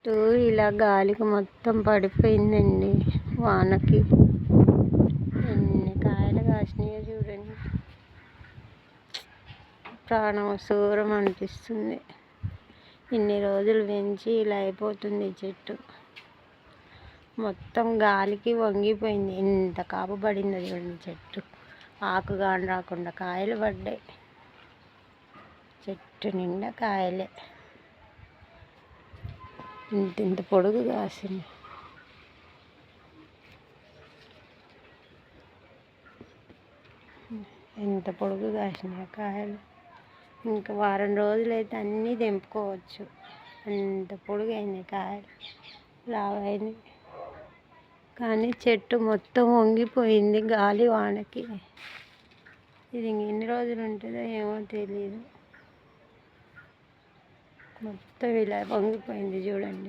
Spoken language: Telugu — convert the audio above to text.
చెట్టు ఇలా గాలికి మొత్తం పడిపోయిందండి. వానకి ఎన్ని కాయలు కాసినాయో చూడండి. ప్రాణం సూరం అనిపిస్తుంది. ఇన్ని రోజులు పెంచి ఇలా అయిపోతుంది చెట్టు. మొత్తం గాలికి వంగిపోయింది. ఎంత కాపు పడిందో చూడండి చెట్టు. ఆకు కాని రాకుండా కాయలు పడ్డాయి. చెట్టు నిండా కాయలే. ఇంత పొడుగు కాసింది. ఎంత పొడుగు కాసినాయి కాయలు. ఇంకా వారం రోజులైతే అన్నీ తెంపుకోవచ్చు. అంత పొడుగు అయినాయి కాయలు, లావైనవి. కానీ చెట్టు మొత్తం వంగిపోయింది గాలి వానకి. ఇది ఎన్ని రోజులు ఉంటుందో ఏమో తెలియదు. మొత్తం ఇలా వంగిపోయింది చూడండి.